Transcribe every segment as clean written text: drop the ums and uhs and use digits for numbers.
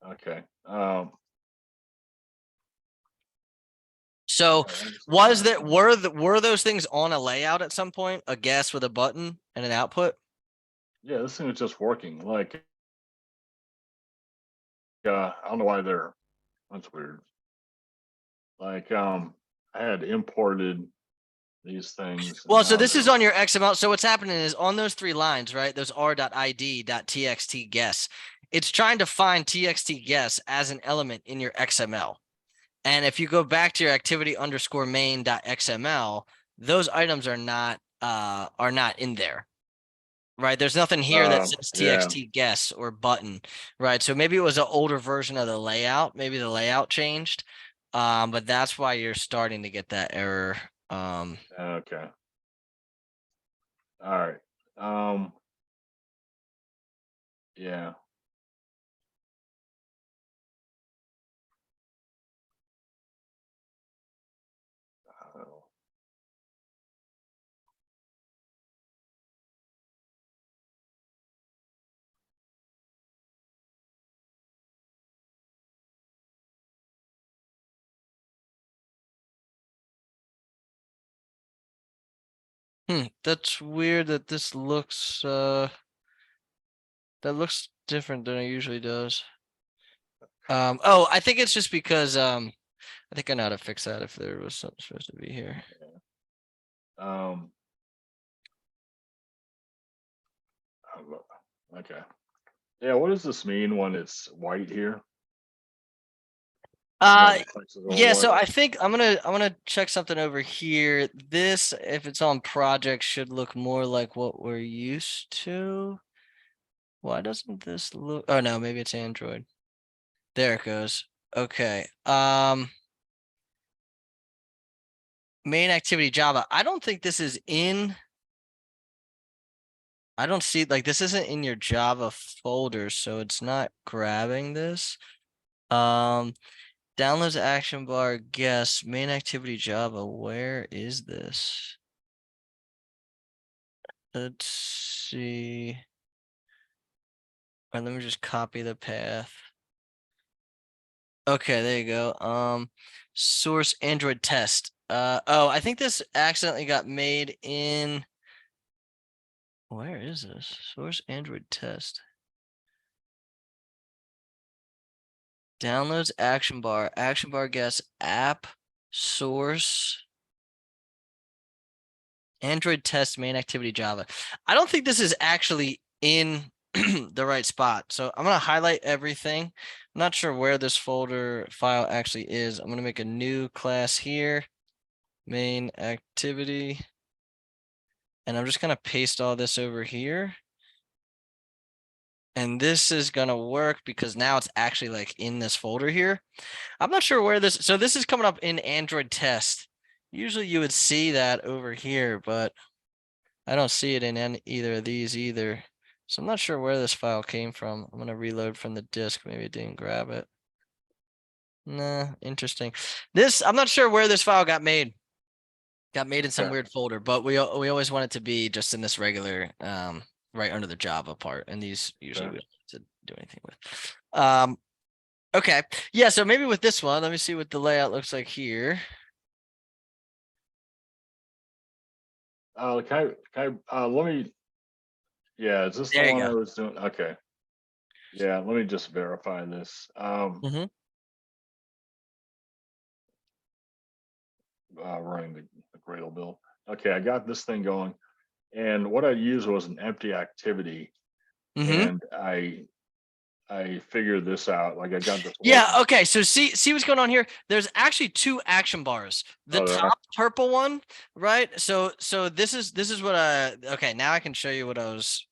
Okay. So Yeah, let me see was how that were those things on a layout at some point? A guess with a button and an output? yeah, this thing is just working. Like, I don't know why they're. That's weird. Like, I had imported these things, and Well, so now this is they're. on your XML. So what's happening is on those three lines, right? Those r.id.txt guess. It's trying to find txt guess as an element in your XML. And if you go back to your activity underscore main.xml, those items are not in there. Right. There's nothing here that says Yeah. txt guess or button. Right. So maybe it was an older version of the layout. Maybe the layout changed. But that's why you're starting to get that error. Okay. All right. Um. Yeah. Oh, That's weird that this looks that looks different than it usually does. Oh, I think it's just because I think I know how to fix that if there was something supposed to be here. Um. Okay. Yeah. What does this mean when it's white here? When all Uh the text is all yeah, so white. I think I'm gonna check something over here. This, if it's on project, should look more like what we're used to. Why doesn't this look? Oh no, maybe it's Android. There it goes. Okay. Main activity Java. I don't think this is in. I don't see, like, this isn't in your Java folder, so it's not grabbing this. Um, Downloads action bar, guess, main activity Java. Where is this? Let's see. All right, let me just copy the path. Okay, there you go. Source Android test. Oh, I think this accidentally got made in. Where is this? Source Android test. Downloads action bar guess, app, source, Android test, main activity Java. I don't think this is actually in the right spot. So I'm going to highlight everything. I'm not sure where this folder file actually is. I'm going to make a new class here, main activity. And I'm just going to paste all this over here. And this is going to work because now it's actually like in this folder here. I'm not sure where this, so this is coming up in Android test. Usually you would see that over here, but I don't see it in any, either of these either. So I'm not sure where this file came from. I'm gonna reload from the disk. Maybe it didn't grab it. Nah, interesting. This, I'm not sure where this file got made. Got made in some Okay. weird folder, but we always want it to be just in this regular, right under the Java part. And these usually we Okay. don't have to do anything with. Okay. Yeah, so maybe with this one, let me see what the layout looks like here. Let me. Yeah. Is this the There you one go. I was doing? Okay. Yeah. Let me just verify this. Mm-hmm. Running the Gradle build. Okay. I got this thing going, and what I used was an empty activity, Mm-hmm. and I figured this out. Like I got this Yeah, working. okay. So see what's going on here. There's actually two action bars. The Oh, there are. top purple one, right? So this is what okay, now I can show you what I was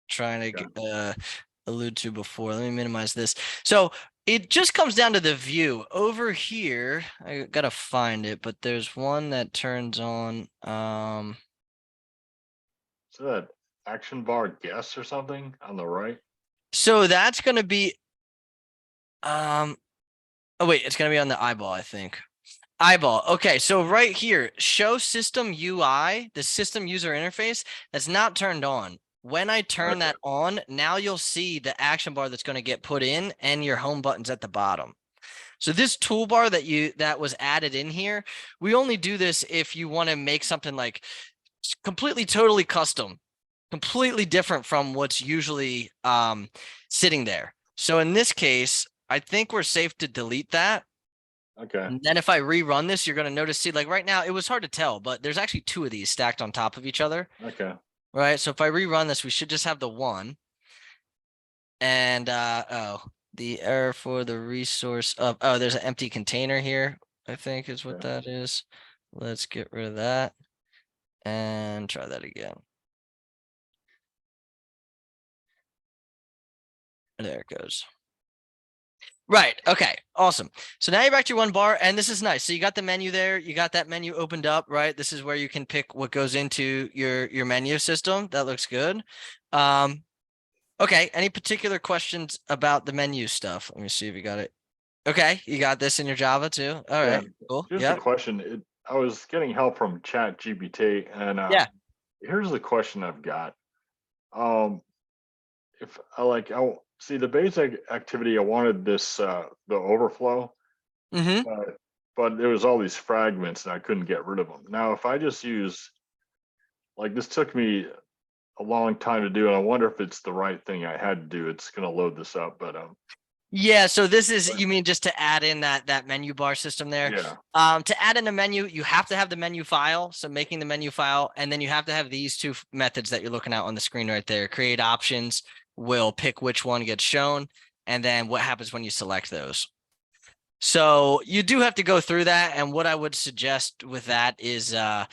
trying Okay. to allude to before. Let me minimize this. So it just comes down to the view. Over here, I gotta find it, but there's one that turns on So that action bar guess or something on the right. so that's gonna be oh wait, it's gonna be on the eyeball, I think. Eyeball. Okay, so right here, show system UI, the system user interface, that's not turned on. when I turn Okay. that on, now you'll see the action bar that's going to get put in and your home buttons at the bottom. So this toolbar that was added in here, we only do this if you want to make something like completely totally custom, completely different from what's usually sitting there. So in this case, I think we're safe to delete that. Okay. And then if I rerun this, you're going to notice, see, like right now, it was hard to tell, but there's actually two of these stacked on top of each other, Okay. right? So if I rerun this, we should just have the one. And the error for the resource of, there's an empty container here, I think is what Yeah. that is. Let's get rid of that and try that again. There it goes. Right. Okay. Awesome. So now you're back to your one bar, and this is nice. So you got the menu there. You got that menu opened up, right? This is where you can pick what goes into your menu system. That looks good. Okay. Any particular questions about the menu stuff? Let me see if you got it. Okay, you got this in your Java too. All Yeah. right. Cool. Here's the Yep. question. I was getting help from Chat GPT, and Yeah. here's the question I've got. Um, if I like, I see the basic activity. I wanted this the overflow, Mm-hmm. but there was all these fragments, and I couldn't get rid of them. Now, if I just use like this, took me a long time to do, and I wonder if it's the right thing I had to do. It's going to load this up, but Yeah, so this is, but you mean just to add in that menu bar system there. yeah, To add in a menu, you have to have the menu file. So making the menu file, and then you have to have these two methods that you're looking at on the screen right there. Create options will pick which one gets shown, and then what happens when you select those. So you do have to go through that. And what I would suggest with that is I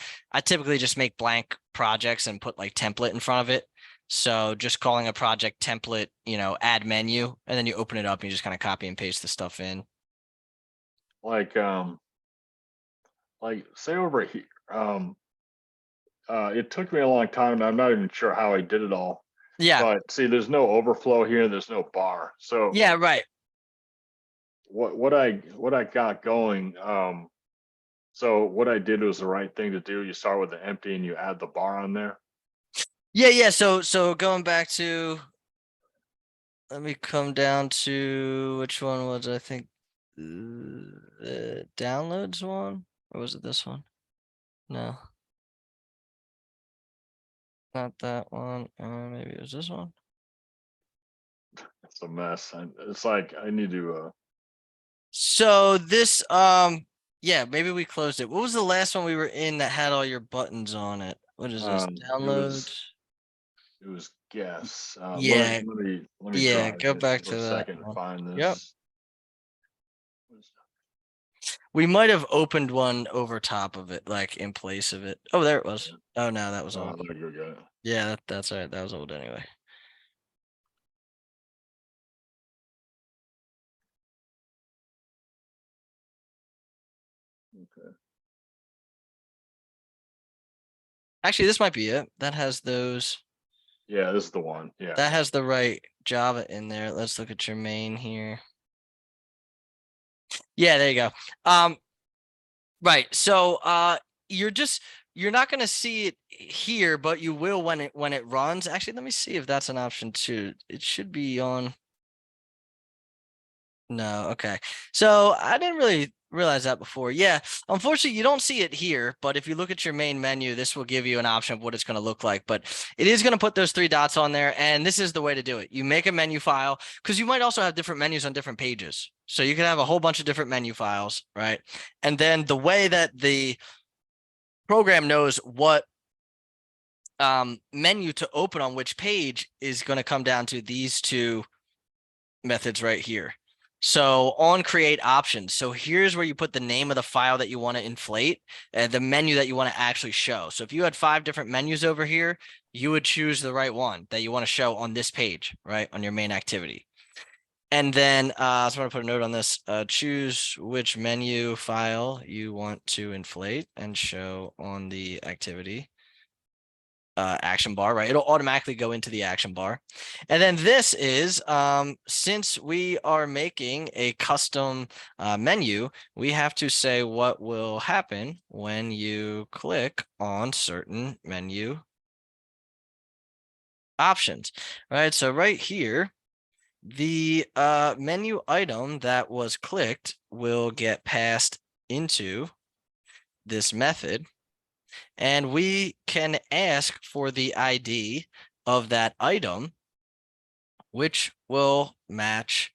typically just make blank projects and put like template in front of it. So just calling a project template, add menu, and then you open it up and you just kind of copy and paste the stuff in. like say over here, it took me a long time, and I'm not even sure how I did it all. Yeah. But see, there's no overflow here. There's no bar. So Yeah, right. what I got going. So what I did was the right thing to do. You start with the empty and you add the bar on there. Yeah. So going back to, let me come down to which one was, I think the downloads one, or was it this one? No, not that one. Maybe it was this one. It's a mess. It's like I need to. So this, yeah, maybe we closed it. What was the last one we were in that had all your buttons on it? What is this? It Download? was guess. Yeah, Let me yeah, try go it back for to a that second and one. find Yep. this. We might have opened one over top of it, like in place of it. Oh, there it was. Oh no, that was old. Let me go get it. Yeah, that's all right. That was old anyway. Okay. Actually, this might be it. That has those. Yeah, this is the one. Yeah. That has the right Java in there. Let's look at your main here. Yeah, there you go. Right. So you're not gonna see it here, but you will when it runs. Actually, let me see if that's an option too. It should be on. No, okay. So I didn't really realize that before. Yeah, unfortunately, you don't see it here, but if you look at your main menu, this will give you an option of what it's going to look like. But it is going to put those three dots on there, and this is the way to do it. You make a menu file, because you might also have different menus on different pages. So you can have a whole bunch of different menu files, right? And then the way that the program knows what menu to open on which page is going to come down to these two methods right here. So on create options. So here's where you put the name of the file that you want to inflate and the menu that you want to actually show. So if you had 5 different menus over here, you would choose the right one that you want to show on this page, right? On your main activity. And then so I'm going to put a note on this, choose which menu file you want to inflate and show on the activity. Action bar, right? It'll automatically go into the action bar. And then this is, since we are making a custom menu, we have to say what will happen when you click on certain menu options, right? So right here, the menu item that was clicked will get passed into this method, and we can ask for the ID of that item, which will match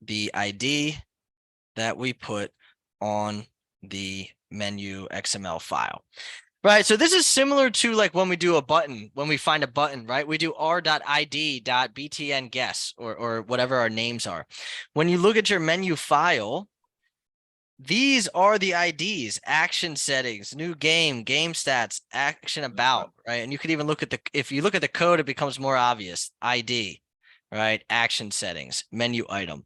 the ID that we put on the menu XML file. Right, so this is similar to like when we do a button, when we find a button, right? We do r.id.btn guess or whatever our names are. When you look at your menu file, these are the IDs: action settings, new game, game stats, action about, right? And you could even look at if you look at the code, it becomes more obvious. ID, right? Action settings, menu item.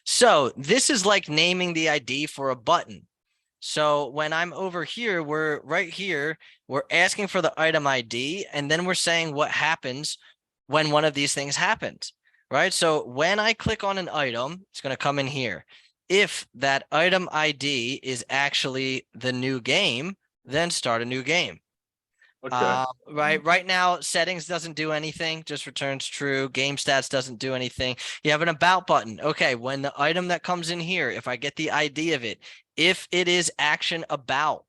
So this is like naming the ID for a button. So when I'm over here, we're right here, we're asking for the item ID, and then we're saying what happens when one of these things happens, right? So when I click on an item, it's going to come in here. If that item ID is actually the new game, then start a new game. Okay. Right now, settings doesn't do anything, just returns true. Game stats doesn't do anything. You have an about button. Okay, when the item that comes in here, if I get the ID of it, if it is action about,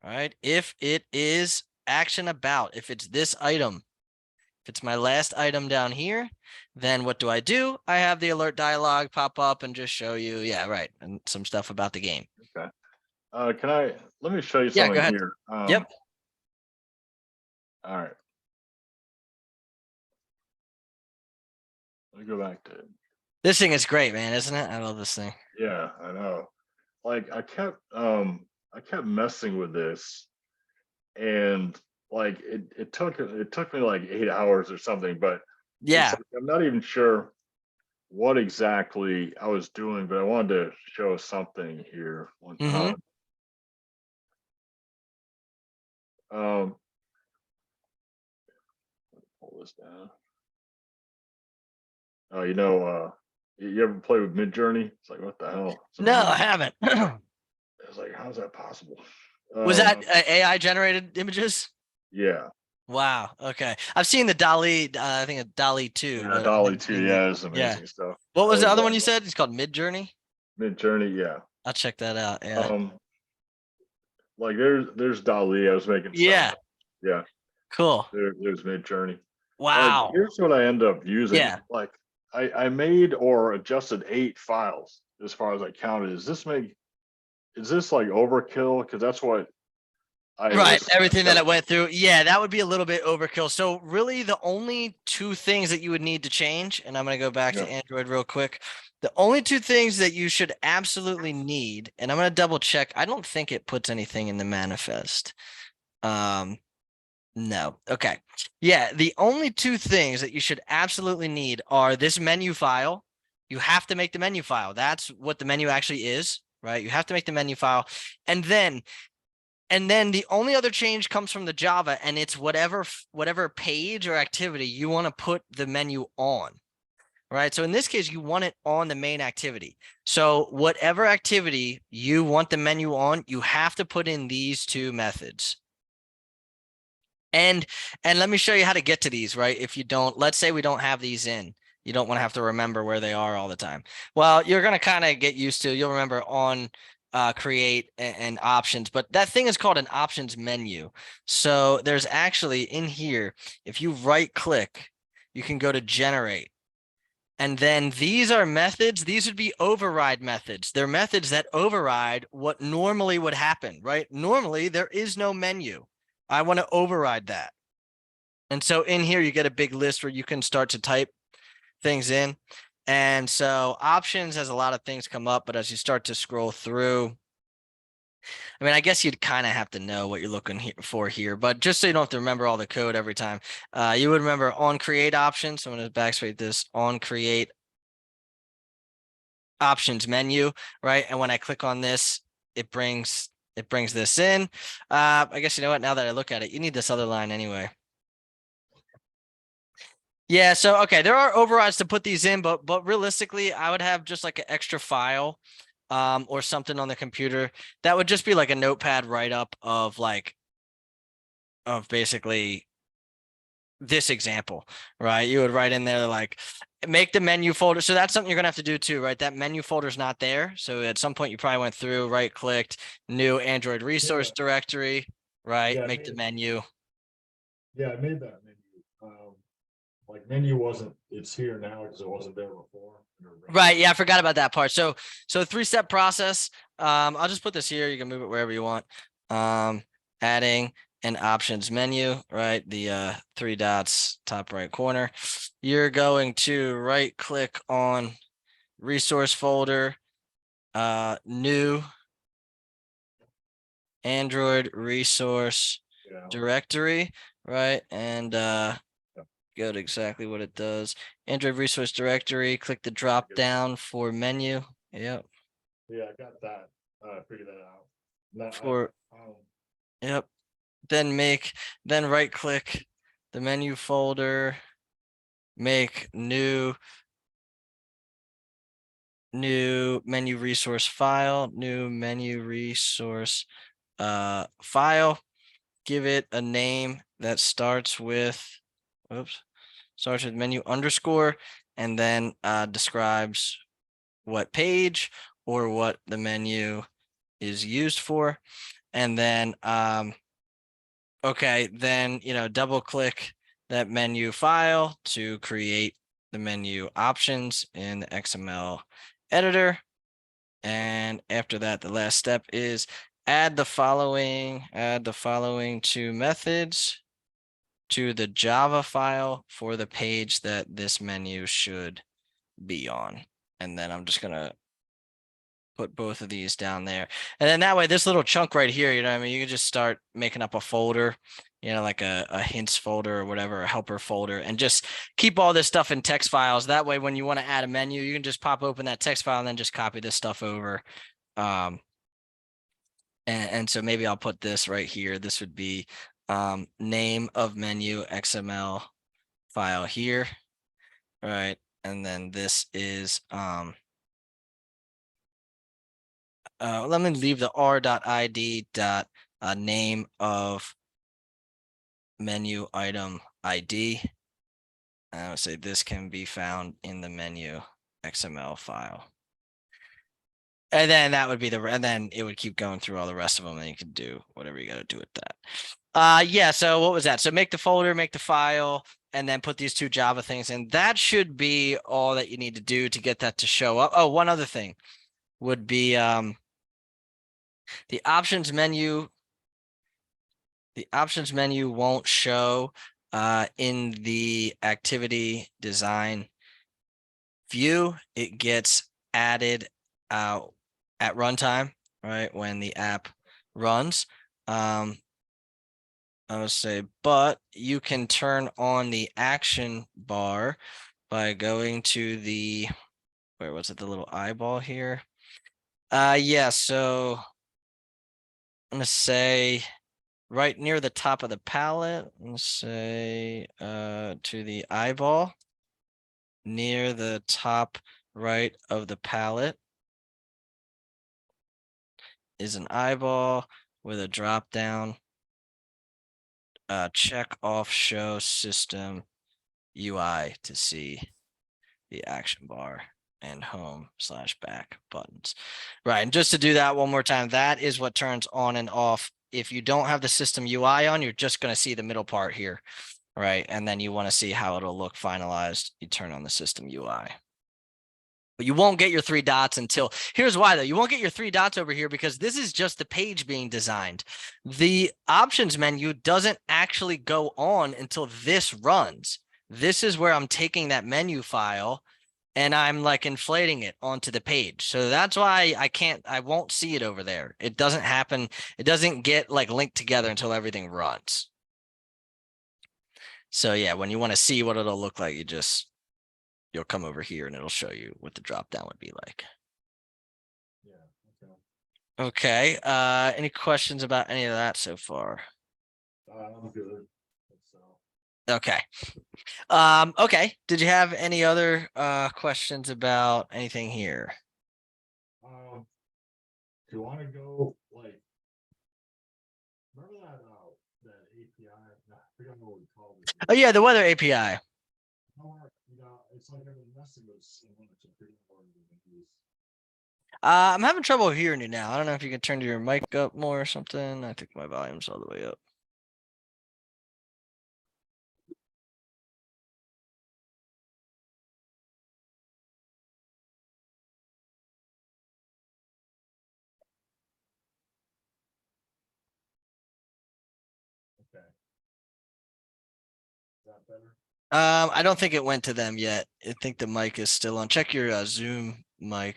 right? If it is action about, if it's this item, if it's my last item down here, then what do? I have the alert dialog pop up and just show you, yeah, right, and some stuff about the game. Okay. Let me show you Yeah, go something ahead. here. Yep. All right. Let me go back to it. This thing is great, man, isn't it? I love this thing. Yeah, I know. Like I kept messing with this, and like it took me like 8 hours or something, but it's Yeah. like I'm not even sure what exactly I was doing, but I wanted to show something here. Mm-hmm. Um, pull this down. You ever play with Midjourney? It's like, what the hell? No, Somebody I made. haven't. It's like, how's that possible? Was that AI generated images? Yeah, Wow. Okay. I've seen the Dolly, I think it's Dolly 2, yeah, but I've Dolly never too. seen the, Yeah, it's yeah. amazing stuff. What That was the was other one you said? It's called Midjourney. Midjourney. Yeah. I'll check that out. Yeah. Um, like there's Dali. I was making some. Yeah. Yeah, Cool. there's Midjourney. Wow. Here's what I end up using. Yeah. Like I made or adjusted 8 files as far as I counted. Is this like overkill? Because that's what I Right. was. Everything that it went through. Yeah, that would be a little bit overkill. So really the only two things that you would need to change, and I'm going to go back Yeah. to Android real quick. The only two things that you should absolutely need, and I'm going to double check. I don't think it puts anything in the manifest. No. Okay. Yeah, the only two things that you should absolutely need are this menu file. You have to make the menu file. That's what the menu actually is, right? You have to make the menu file. And then the only other change comes from the Java, and it's whatever page or activity you want to put the menu on. Right. So in this case, you want it on the main activity. So whatever activity you want the menu on, you have to put in these two methods. And let me show you how to get to these, right? If you don't, let's say we don't have these in, you don't want to have to remember where they are all the time. Well, you're going to kind of get used to, you'll remember on create and options, but that thing is called an options menu. So there's actually in here, if you right click, you can go to generate. And then these are methods. These would be override methods. They're methods that override what normally would happen, right? Normally there is no menu. I want to override that. And so in here, you get a big list where you can start to type things in. And so options has a lot of things come up, but as you start to scroll through, I mean, I guess you'd kind of have to know what you're looking for here, but just so you don't have to remember all the code every time, you would remember on create options. So I'm going to backspace this on create options menu, right? And when I click on this, it brings this in. I guess you know what, now that I look at it, you need this other line anyway. Yeah, so okay, there are overrides to put these in, but realistically, I would have just like an extra file or something on the computer that would just be like a notepad write-up of basically this example, right? You would write in there like make the menu folder. So that's something you're gonna have to do too, right? That menu folder is not there. So at some point you probably went through, right clicked, new Android resource Yeah. directory, right? Yeah, I Make the made- menu. Yeah, I made that menu. Like menu wasn't, it's here now because it wasn't there before. Right. Yeah, I forgot about that part. So 3-step process. I'll just put this here. You can move it wherever you want. Adding an options menu, right? The 3 dots, top right corner. You're going to right click on resource folder, new Android resource Yeah, directory, right? And go to exactly what it does. Android resource directory, click the drop down for menu. Yep. yeah, I got that. I figured that out. Now, For um, yep. Then right click the menu folder, make new menu resource file, new menu resource file. Give it a name that starts with menu underscore and then describes what page or what the menu is used for. And then okay, then double click that menu file to create the menu options in the XML editor. And after that, the last step is add the following two methods to the Java file for the page that this menu should be on. And then I'm just gonna put both of these down there. And then that way, this little chunk right here, you know what I mean? You can just start making up a folder, like a hints folder or whatever, a helper folder, and just keep all this stuff in text files. That way, when you want to add a menu, you can just pop open that text file and then just copy this stuff over. And so maybe I'll put this right here. This would be name of menu XML file here, right? And then this is let me leave the r.id name of menu item ID. I would say this can be found in the menu XML file. And then that would be and then it would keep going through all the rest of them and you can do whatever you got to do with that. Yeah, so what was that? So make the folder, make the file, and then put these 2 Java things in. That should be all that you need to do to get that to show up. Oh, one other thing would be the options menu. The options menu won't show in the activity design view. It gets added out at runtime, right? When the app runs. I would say, but you can turn on the action bar by going to the, where was it? The little eyeball here. Yeah, so I'm gonna say right near the top of the palette, let's say to the eyeball near the top right of the palette is an eyeball with a drop down. Check off show system UI to see the action bar and home/back buttons. Right, and just to do that one more time, that is what turns on and off. If you don't have the system UI on, you're just going to see the middle part here, right? And then you want to see how it'll look finalized. You turn on the system UI. But you won't get your 3 dots until, here's why though. You won't get your 3 dots over here because this is just the page being designed. The options menu doesn't actually go on until this runs. This is where I'm taking that menu file and I'm like inflating it onto the page. So that's why I won't see it over there. It doesn't happen. It doesn't get like linked together until everything runs. So yeah, when you want to see what it'll look like, you'll come over here and it'll show you what the drop down would be like. Yeah. Okay. Okay. Any questions about any of that so far? I'm good. Okay. Okay. Did you have any other questions about anything here? Do you want to go like? Remember that API? forget what we called it. Oh yeah, the weather API. It's like every message was in one of the pretty important things. I'm having trouble hearing you now. I don't know if you can turn your mic up more or something. I think my volume's all the way up. Okay. Is that better? I don't think it went to them yet. I think the mic is still on. Check your Zoom mic.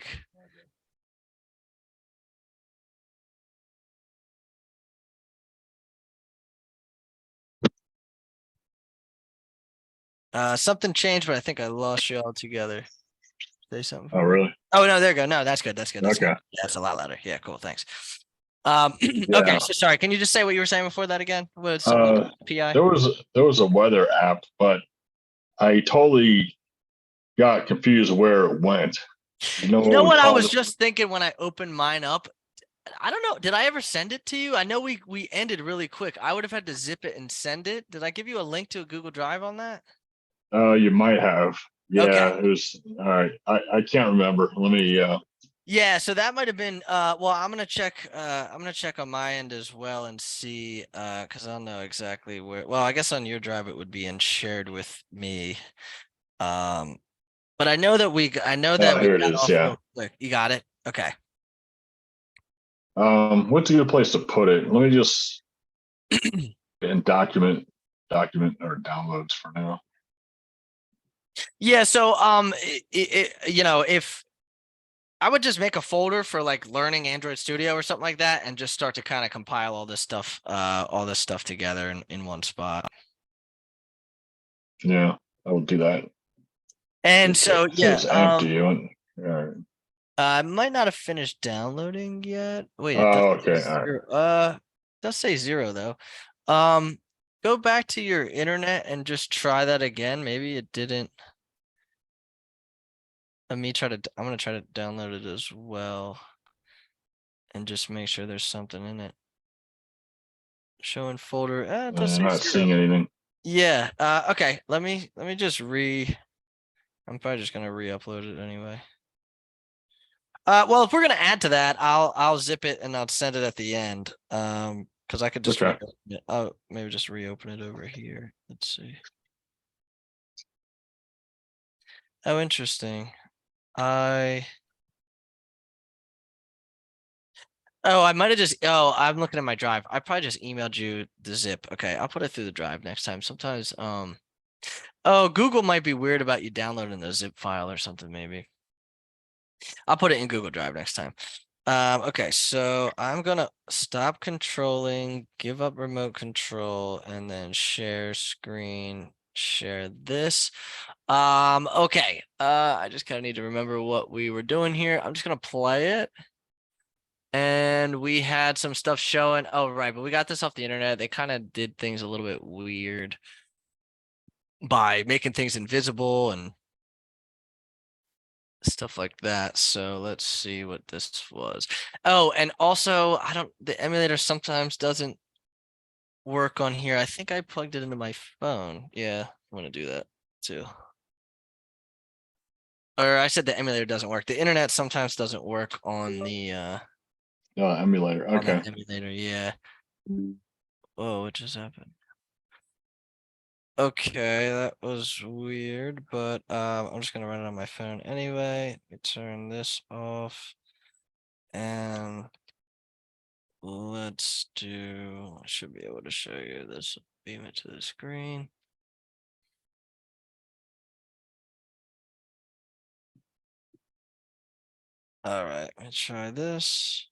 Okay. Something changed, but I think I lost you all together. Say something. Oh, for me? really? Oh no, there you go. No, that's good. That's good. That's good. Okay. Yeah, that's a lot louder. Yeah, cool. Thanks. Okay, Yeah. so sorry. Can you just say what you were saying before that again? What's API? There was a weather app, but I totally got confused where it went. You know You know we what I called was it? just thinking when I opened mine up? I don't know. Did I ever send it to you? I know we ended really quick. I would have had to zip it and send it. Did I give you a link to a Google Drive on that? You might have. Yeah, Okay. it was all right. I can't remember. Let me Yeah, so that might have been well, I'm gonna check on my end as well and see because I'll know exactly where, well, I guess on your drive it would be in shared with me. But I know that oh, we here it got is. off Yeah. real quick. You got it? Okay. What's a good place to put it? Let me just in document or downloads for now. Yeah, so you know, if I would just make a folder for like learning Android Studio or something like that and just start to kind of compile all this stuff together in one spot. Yeah, I will do that. And so It yeah, says empty. All right. I might not have finished downloading yet. Wait, it does Oh, say okay. All right. zero. Does say 0 though. Go back to your internet and just try that again. Maybe it didn't. Let me try to. I'm gonna try to download it as well, and just make sure there's something in it. Showing folder. It does I'm say not 0. seeing anything. Yeah. Okay. Let me just I'm probably just gonna re-upload it anyway. Well, if we're gonna add to that, I'll zip it and I'll send it at the end. Because I could just Okay. reopen it. Oh, maybe just reopen it over here. Let's see. Oh, interesting. I might have just. Oh, I'm looking at my drive. I probably just emailed you the zip. Okay, I'll put it through the drive next time. Sometimes, oh, Google might be weird about you downloading the zip file or something. Maybe I'll put it in Google Drive next time. Okay, so I'm gonna stop controlling, give up remote control, and then share screen, share this. Okay. I just kind of need to remember what we were doing here. I'm just gonna play it. And we had some stuff showing. Oh, right, but we got this off the internet. They kind of did things a little bit weird by making things invisible and stuff like that. So let's see what this was. Oh, and also the emulator sometimes doesn't work on here. I think I plugged it into my phone. Yeah, I'm gonna do that too. Or I said the emulator doesn't work. The internet sometimes doesn't work on the Emulator. on Okay. that emulator. Yeah. Whoa, what just happened? Okay, that was weird, but I'm just gonna run it on my phone anyway. Let me turn this off. And let's do, I should be able to show you this, beam it to the screen. All right, let's try this.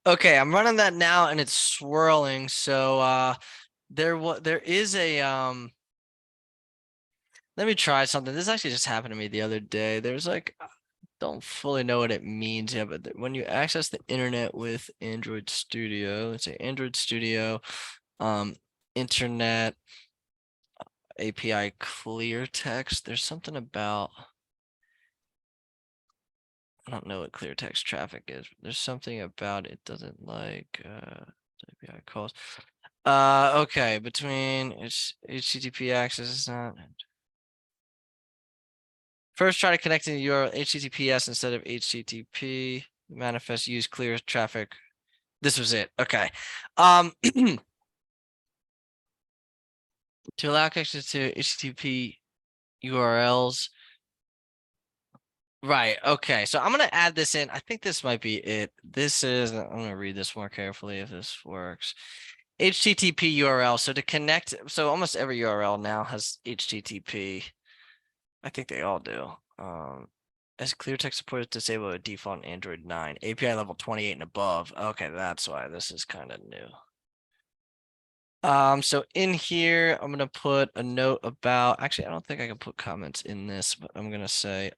Okay, I'm running that now and it's swirling. So there is a let me try something. This actually just happened to me the other day. There's like, don't fully know what it means yet, but when you access the internet with Android Studio, let's say Android Studio, internet API clear text, there's something about I don't know what clear text traffic is. But there's something about it doesn't like API calls. Okay, between its HTTP access is not. First, try to connect to the URL HTTPS instead of HTTP. Manifest use clear traffic. This was it. Okay. To allow access to HTTP URLs. Right. Okay. So I'm gonna add this in. I think this might be it. This is. I'm gonna read this more carefully if this works. HTTP URL. So to connect. So almost every URL now has HTTP. I think they all do. As clear text support is disabled at default in Android 9, API level 28 and above. Okay, that's why this is kind of new. So in here, I'm gonna put a note about. Actually, I don't think I can put comments in this, but I'm gonna say,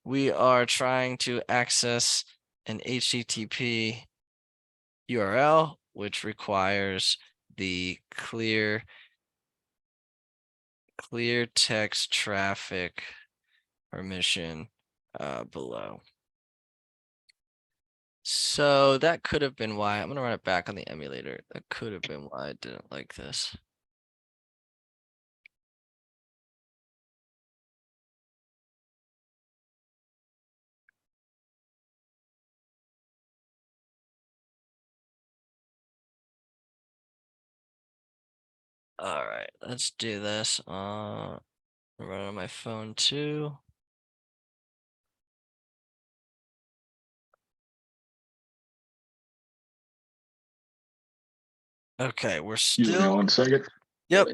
we are trying to access an HTTP URL, which requires the clear text traffic permission below. So that could have been why. I'm gonna run it back on the emulator. That could have been why I didn't like this. All right, let's do this. Run on my phone too. Okay, we're Excuse me still. 1 second. Yep.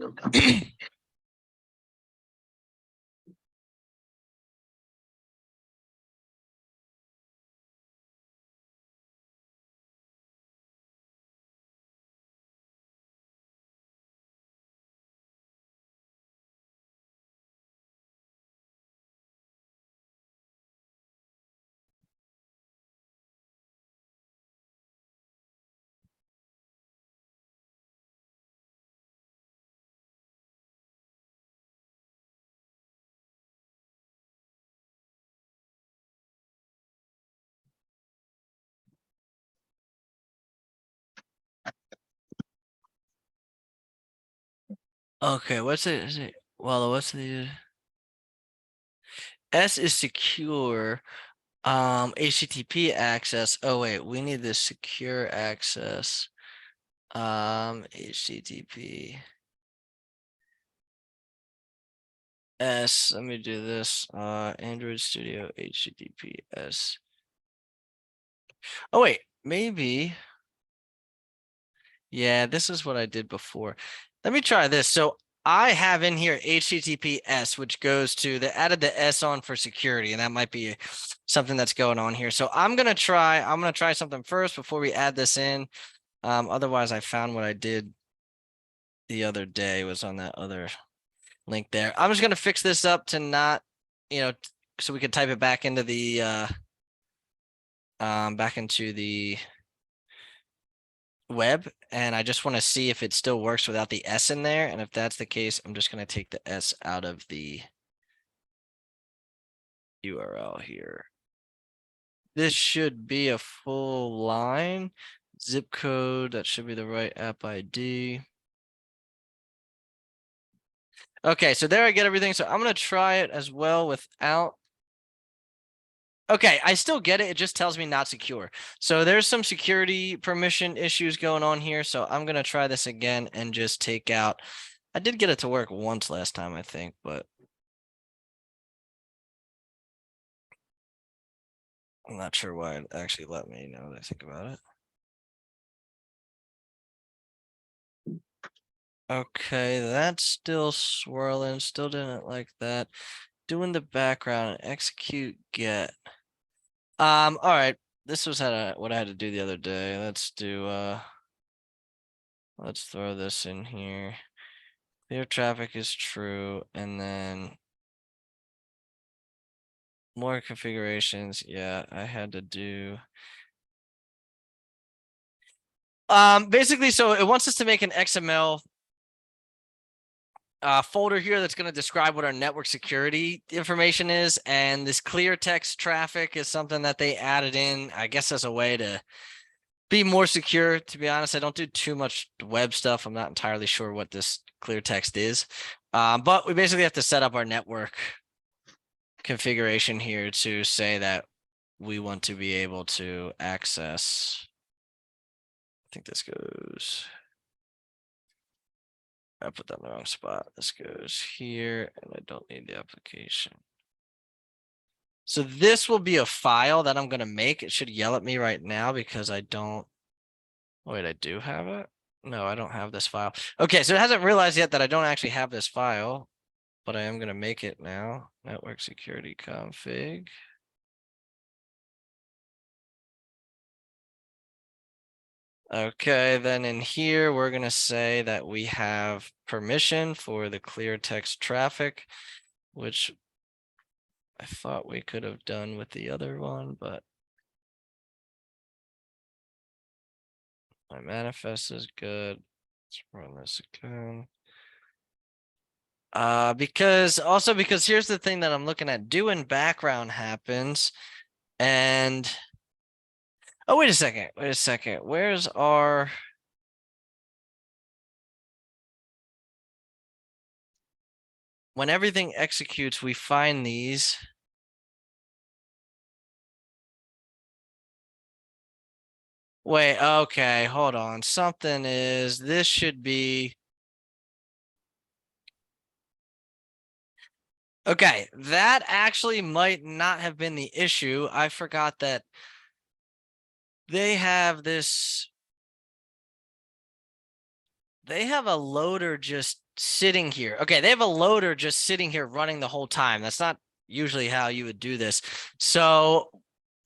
Okay, what's it? Is it? Well, what's the S is secure. HTTP access. Oh wait, we need the secure access. HTTP S. Let me do this. Android Studio HTTPS. Oh wait, maybe. Yeah, this is what I did before. Let me try this. So I have in here HTTPS, which goes to they added the S on for security, and that might be something that's going on here. So I'm gonna try something first before we add this in. Otherwise I found what I did the other day was on that other link there. I'm just gonna fix this up to not, so we can type it back into the web, and I just want to see if it still works without the S in there. And if that's the case, I'm just going to take the S out of the URL here. This should be a full line. Zip code, that should be the right app ID. Okay, so there I get everything. So I'm going to try it as well without. Okay, I still get it. It just tells me not secure. So there's some security permission issues going on here. So I'm going to try this again and just take out. I did get it to work once last time, I think, but I'm not sure why it actually let me now that I think about it. Okay, that's still swirling. Still didn't like that. Doing the background and execute get. All right. This was what I had to do the other day. Let's throw this in here. Clear traffic is true, and then more configurations. Yeah, I had to do. Basically, so it wants us to make an XML folder here that's going to describe what our network security information is. And this clear text traffic is something that they added in, I guess, as a way to be more secure. To be honest, I don't do too much web stuff. I'm not entirely sure what this clear text is. But we basically have to set up our network configuration here to say that we want to be able to access. I think this goes. I put that in the wrong spot. This goes here, and I don't need the application. So this will be a file that I'm going to make. It should yell at me right now because I don't. Wait, I do have it? No, I don't have this file. Okay, so it hasn't realized yet that I don't actually have this file, but I am going to make it now. Network security config. Okay, then in here, we're going to say that we have permission for the clear text traffic, which I thought we could have done with the other one, but my manifest is good. Let's run this again. Because here's the thing that I'm looking at. Doing background happens, and oh, wait a second. Where's our? When everything executes, we find these. Wait, okay, hold on. This should be. Okay, that actually might not have been the issue. I forgot that they have this. They have a loader just sitting here. Okay, they have a loader just sitting here running the whole time. That's not usually how you would do this. So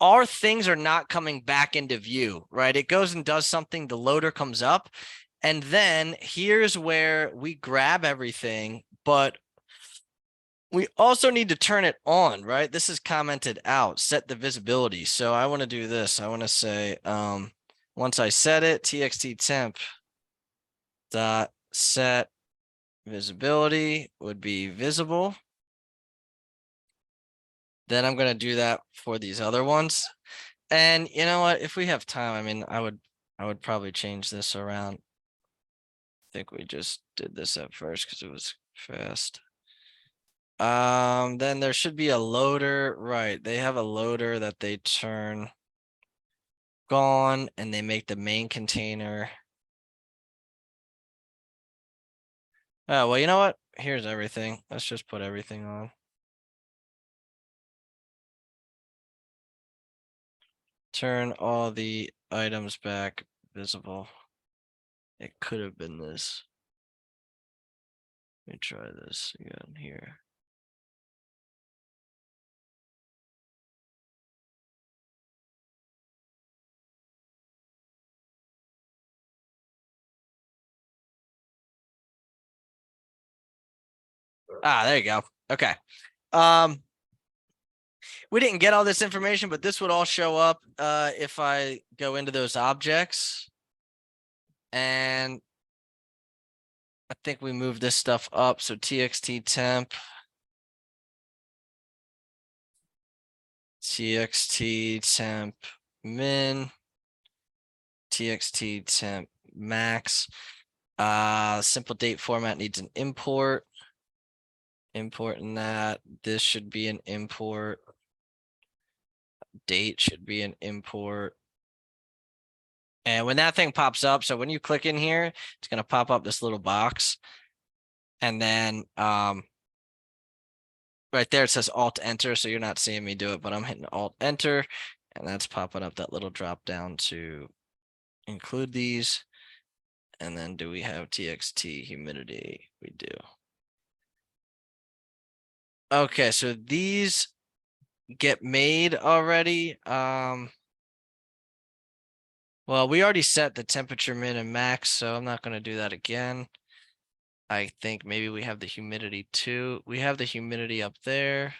our things are not coming back into view, right? It goes and does something, the loader comes up, and then here's where we grab everything, but we also need to turn it on, right? This is commented out, set the visibility. So I want to do this. I want to say, once I set it, txt temp dot set visibility would be visible. Then I'm going to do that for these other ones. And you know what? If we have time, I mean, I would probably change this around. I think we just did this at first because it was fast. Then there should be a loader, right? They have a loader that they turn gone and they make the main container. Oh, well, you know what? Here's everything. Let's just put everything on. Turn all the items back visible. It could have been this. Let me try this again here. Ah, there you go. Okay. We didn't get all this information, but this would all show up if I go into those objects. And I think we moved this stuff up. So txt temp. Txt temp min. Txt temp max. Simple date format needs an import. Importing that. This should be an import. Date should be an import. And when that thing pops up, so when you click in here, it's going to pop up this little box. And then right there, it says Alt Enter. So you're not seeing me do it, but I'm hitting Alt Enter. And that's popping up that little drop down to include these. And then do we have TXT humidity? We do. Okay, so these get made already. Well, we already set the temperature min and max, so I'm not going to do that again. I think maybe we have the humidity too. We have the humidity up there.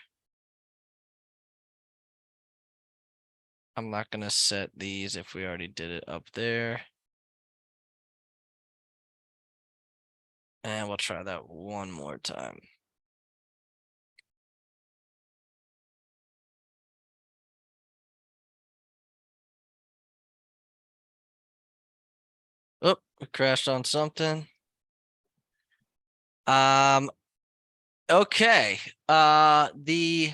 I'm not going to set these if we already did it up there. And we'll try that one more time. Oh, we crashed on something. Okay. The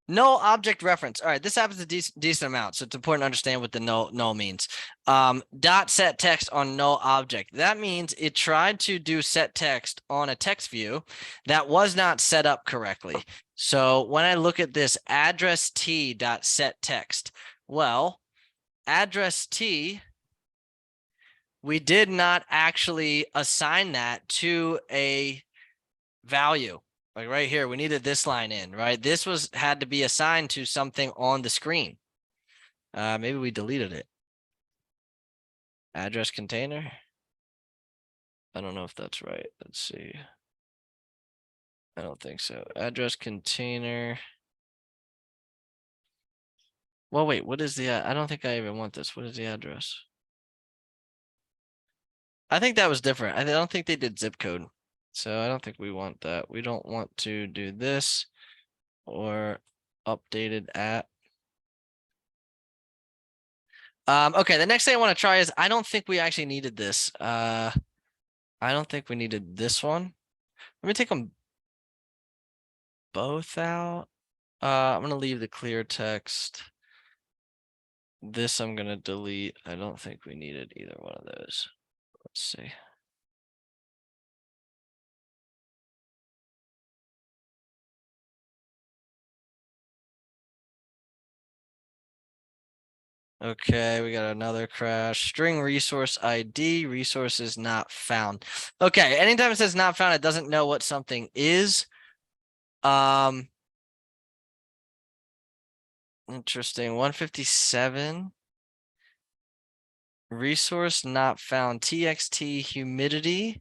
null object reference. All right, this happens a decent amount, so it's important to understand what the null means. Dot set text on null object. That means it tried to do set text on a text view that was not set up correctly. So when I look at this address t dot set text, well, address t, we did not actually assign that to a value. Like right here, we needed this line in, right? This had to be assigned to something on the screen. Maybe we deleted it. Address container. I don't know if that's right. Let's see. I don't think so. Address container. Well, wait, what is the, I don't think I even want this. What is the address? I think that was different. I don't think they did zip code. So I don't think we want that. We don't want to do this or updated at. Okay, the next thing I want to try is I don't think we actually needed this. I don't think we needed this one. Let me take them both out. I'm gonna leave the clear text. This I'm gonna delete. I don't think we needed either one of those. Let's see. Okay, we got another crash. String resource ID, resources not found. Okay, anytime it says not found, it doesn't know what something is. Interesting. 157. Resource not found. TXT humidity.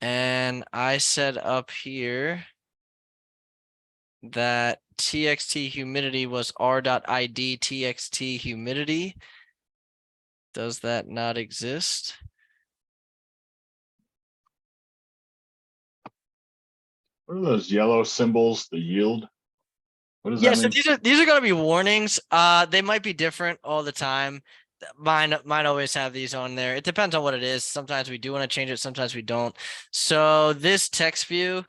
And I set up here that TXT humidity was r.id TXT humidity. Does that not exist? What are those yellow symbols, the yield? What does Yeah, that so mean? these are going to be warnings. They might be different all the time. Mine always have these on there. It depends on what it is. Sometimes we do want to change it, sometimes we don't. So this text view,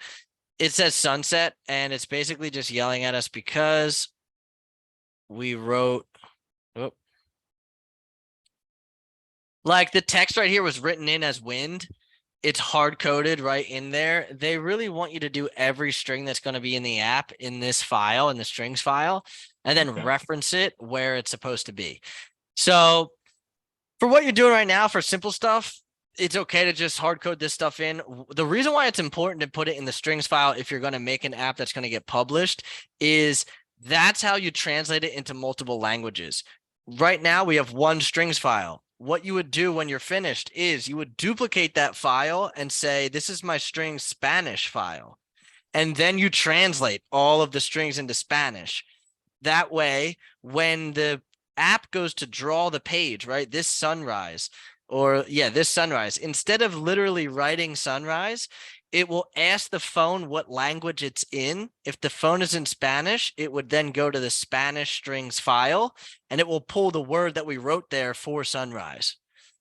it says sunset, and it's basically just yelling at us because we wrote, oh, like the text right here was written in as wind. It's hard coded right in there. They really want you to do every string that's going to be in the app in this file, in the strings file, and then Okay. reference it where it's supposed to be. So for what you're doing right now, for simple stuff, it's okay to just hard code this stuff in. The reason why it's important to put it in the strings file if you're going to make an app that's going to get published is that's how you translate it into multiple languages. Right now, we have one strings file. What you would do when you're finished is you would duplicate that file and say, this is my string Spanish file. And then you translate all of the strings into Spanish. That way, when the app goes to draw the page, right? This sunrise, or yeah, this sunrise, instead of literally writing sunrise, it will ask the phone what language it's in. If the phone is in Spanish, it would then go to the Spanish strings file and it will pull the word that we wrote there for sunrise.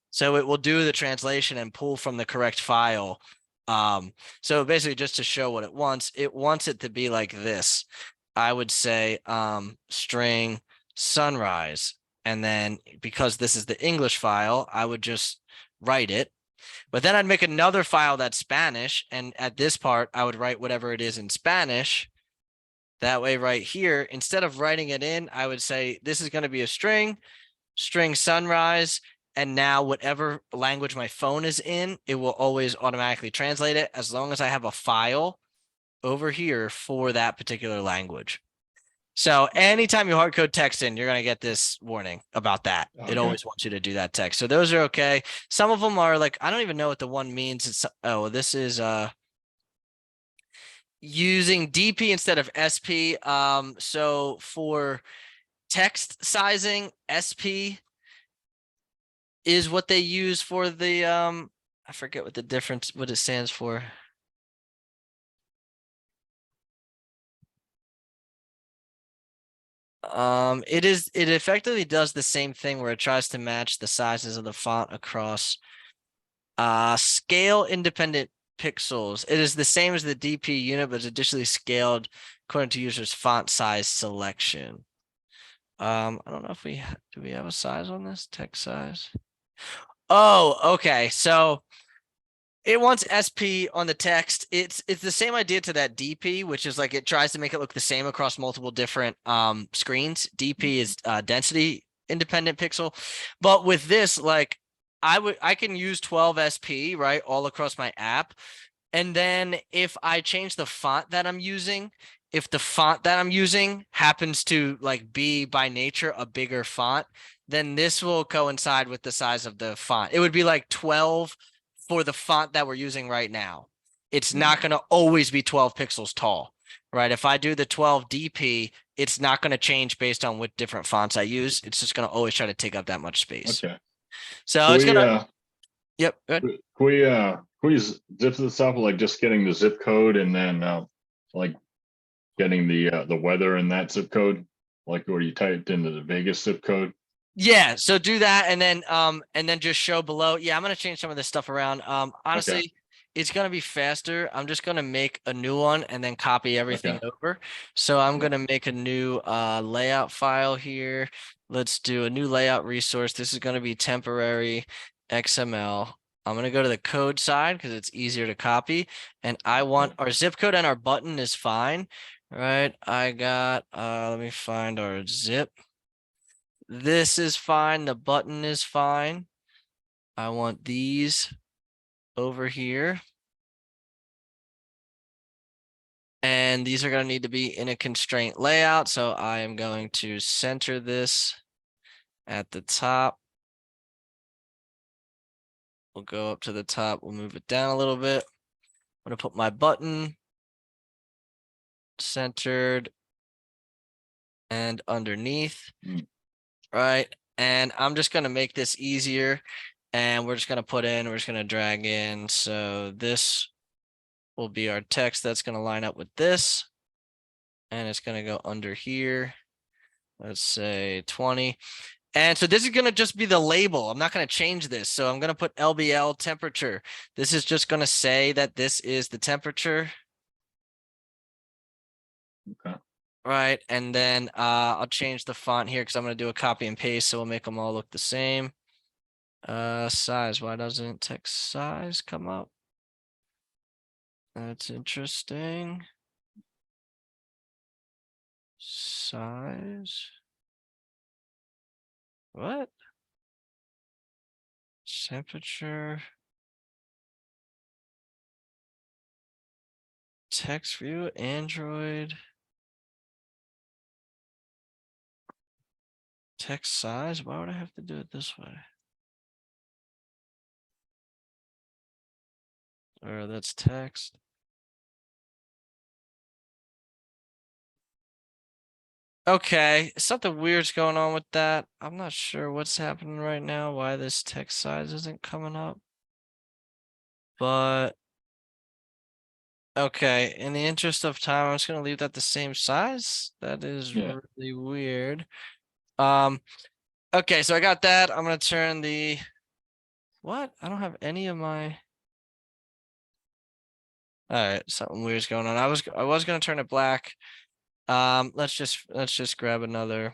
So it will do the translation and pull from the correct file. So basically just to show what it wants it to be like this. I would say string sunrise. And then because this is the English file, I would just write it. But then I'd make another file that's Spanish. And at this part, I would write whatever it is in Spanish. That way right here, instead of writing it in, I would say this is going to be a string sunrise. And now whatever language my phone is in, it will always automatically translate it as long as I have a file over here for that particular language. So anytime you hard code text in, you're going to get this warning about that. Okay. It always wants you to do that text. So those are okay. Some of them are like, I don't even know what the one means. It's, oh, this is using DP instead of SP. So for text sizing, SP is what they use for the I forget what the difference, what it stands for. It effectively does the same thing where it tries to match the sizes of the font across scale independent pixels. It is the same as the DP unit, but it's additionally scaled according to user's font size selection. I don't know if do we have a size on this text size? Oh, okay. So it wants SP on the text. It's the same idea to that DP, which is like it tries to make it look the same across multiple different screens. DP is density independent pixel. But with this, like I can use 12 SP, right, all across my app. And then if I change the font that I'm using, if the font that I'm using happens to like be by nature a bigger font, then this will coincide with the size of the font. It would be like 12 for the font that we're using right now. It's not going to always be 12 pixels tall, right? If I do the 12 DP, it's not going to change based on what different fonts I use. It's just going to always try to take up that much space. Okay. So Can it's we, going to, yep. Good. can we zip this up, like just getting the zip code and then like getting the weather in that zip code, like where you typed into the Vegas zip code? Yeah, so do that and then just show below. Yeah, I'm gonna change some of this stuff around. Honestly, it's gonna be faster. I'm just gonna make a new one and then copy everything Okay. over. So I'm Yeah. gonna make a new layout file here. Let's do a new layout resource. This is gonna be temporary XML. I'm gonna go to the code side because it's easier to copy. And I want our zip code and our button is fine. Right. I got let me find our zip. This is fine. The button is fine. I want these over here. And these are going to need to be in a constraint layout. So I am going to center this at the top. We'll go up to the top. We'll move it down a little bit. I'm going to put my button centered and underneath. Right. And I'm just going to make this easier. And we're just going to we're just going to drag in. So this will be our text that's going to line up with this. And it's going to go under here. Let's say 20. And so this is going to just be the label. I'm not going to change this. So I'm going to put LBL temperature. This is just going to say that this is the temperature. Okay. Right. And then I'll change the font here because I'm going to do a copy and paste. So we'll make them all look the same. Size. Why doesn't text size come up? That's interesting. Size. What? Temperature. Text view, Android. Text size. Why would I have to do it this way? Or that's text. Okay, something weird's going on with that. I'm not sure what's happening right now, why this text size isn't coming up. But okay, in the interest of time, I'm just gonna leave that the same size. That is really weird. Okay, so I got that. I'm gonna turn the what? I don't have any of my. All right, something weird's going on. I was gonna turn it black. Let's just grab another.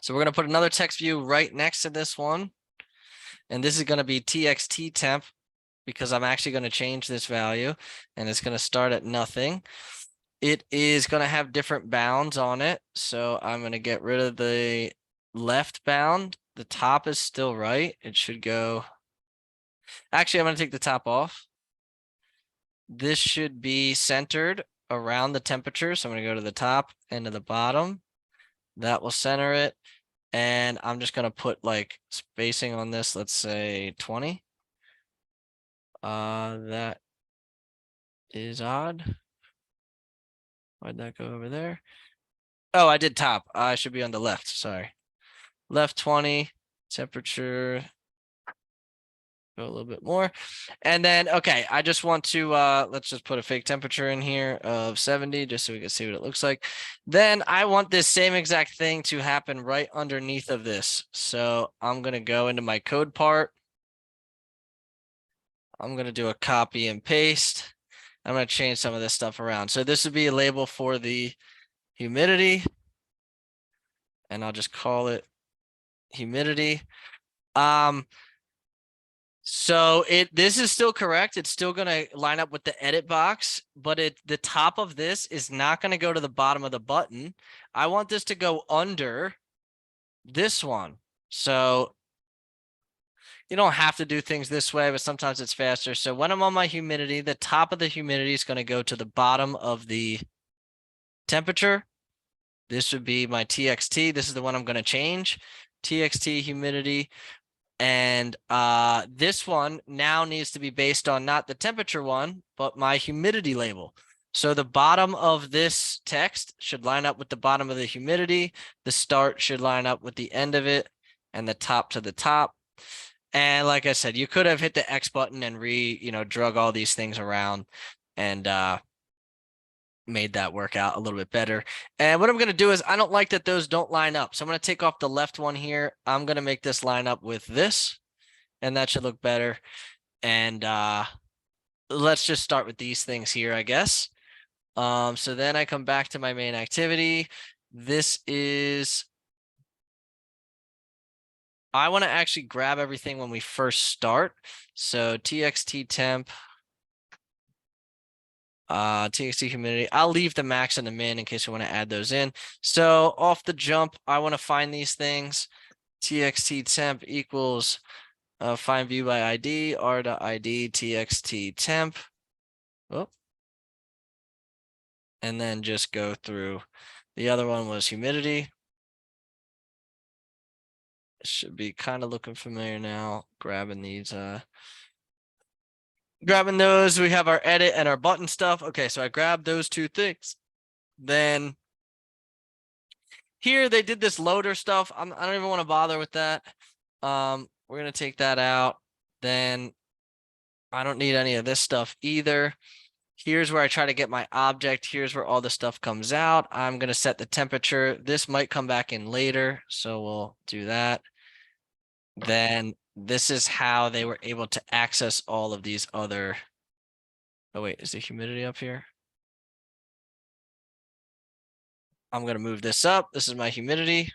So we're gonna put another text view right next to this one. And this is gonna be txt temp because I'm actually gonna change this value and it's gonna start at nothing. It is gonna have different bounds on it. So I'm gonna get rid of the left bound. The top is still right. It should go. Actually, I'm gonna take the top off. This should be centered around the temperature. So I'm going to go to the top and to the bottom. That will center it. And I'm just going to put like spacing on this, let's say 20. That is odd. Why'd that go over there? Oh, I did top. I should be on the left. Sorry. Left 20, temperature Go a little bit more. And then, okay, I just want to, let's just put a fake temperature in here of 70, just so we can see what it looks like. Then I want this same exact thing to happen right underneath of this. So I'm going to go into my code part. I'm going to do a copy and paste. I'm going to change some of this stuff around. So this would be a label for the humidity. And I'll just call it humidity. So this is still correct. It's still going to line up with the edit box, but the top of this is not going to go to the bottom of the button. I want this to go under this one. So you don't have to do things this way, but sometimes it's faster. So when I'm on my humidity, the top of the humidity is going to go to the bottom of the temperature. This would be my TXT. This is the one I'm going to change. TXT humidity. And this one now needs to be based on not the temperature one, but my humidity label. So the bottom of this text should line up with the bottom of the humidity. The start should line up with the end of it, and the top to the top. And like I said, you could have hit the X button and drug all these things around and made that work out a little bit better. And what I'm going to do is, I don't like that those don't line up. So I'm going to take off the left one here. I'm going to make this line up with this, and that should look better. And let's just start with these things here, I guess. So then I come back to my main activity. This is, I want to actually grab everything when we first start. So TXT temp, TXT humidity. I'll leave the max and the min in case we want to add those in. So off the jump, I want to find these things. TXT temp equals find view by ID, r.id, TXT temp. Oh. And then just go through. The other one was humidity. It should be kind of looking familiar now. Grabbing these, grabbing those. We have our edit and our button stuff. Okay, so I grabbed those two things. Then here they did this loader stuff. I don't even want to bother with that. We're gonna take that out. Then I don't need any of this stuff either. Here's where I try to get my object. Here's where all the stuff comes out. I'm gonna set the temperature. This might come back in later, so we'll do that. Then this is how they were able to access all of these other. Oh wait, is the humidity up here? I'm going to move this up. This is my humidity.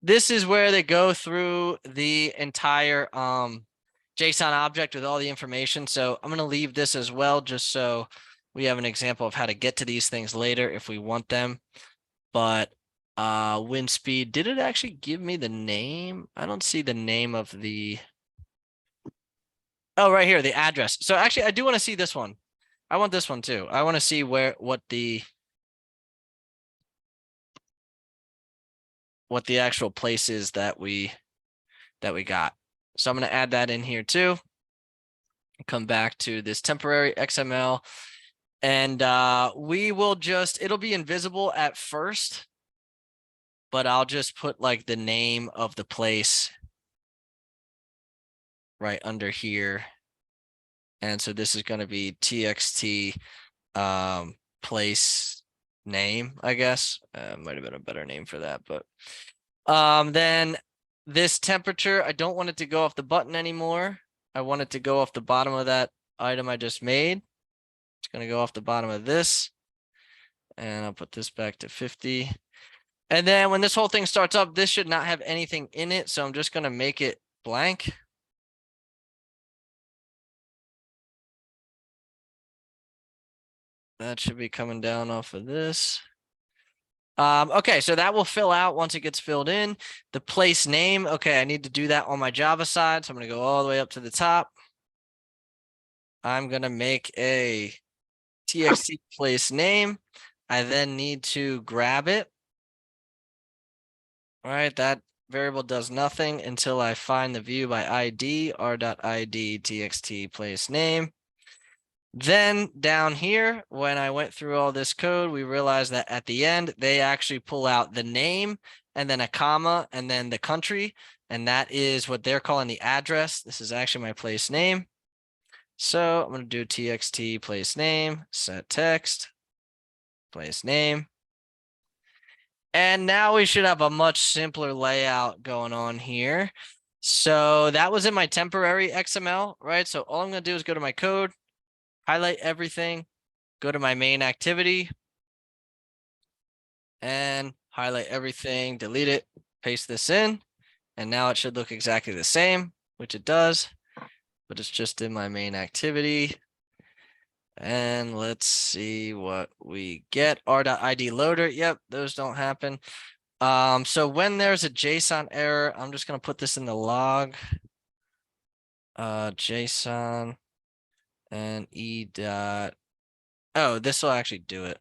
This is where they go through the entire JSON object with all the information. So I'm going to leave this as well, just so we have an example of how to get to these things later if we want them. But wind speed, did it actually give me the name? I don't see the name of the. Oh, right here, the address. So actually, I do want to see this one. I want this one too. I want to see what the actual place is that we got. So I'm going to add that in here too. Come back to this temporary XML, and we will just, it'll be invisible at first, but I'll just put like the name of the place right under here. And so this is going to be TXT place name, I guess. Might have been a better name for that, but then this temperature, I don't want it to go off the button anymore. I want it to go off the bottom of that item I just made. It's going to go off the bottom of this. And I'll put this back to 50. And then when this whole thing starts up, this should not have anything in it. So I'm just going to make it blank. That should be coming down off of this. Okay, so that will fill out once it gets filled in. The place name, okay, I need to do that on my Java side. So I'm going to go all the way up to the top. I'm going to make a TXT place name. I then need to grab it. All right, that variable does nothing until I find the view by ID, r.id TXT place name. Then down here, when I went through all this code, we realized that at the end, they actually pull out the name and then a comma and then the country. and that is what they're calling the address. This is actually my place name. So I'm going to do txt place name, set text, place name. And now we should have a much simpler layout going on here. So that was in my temporary XML, right? So all I'm going to do is go to my code, highlight everything, go to my main activity, and highlight everything, delete it, paste this in, and now it should look exactly the same, which it does, but it's just in my main activity. And let's see what we get. R.id loader. Yep, those don't happen. So when there's a JSON error, I'm just gonna put this in the log. JSON and e dot. Oh, this will actually do it.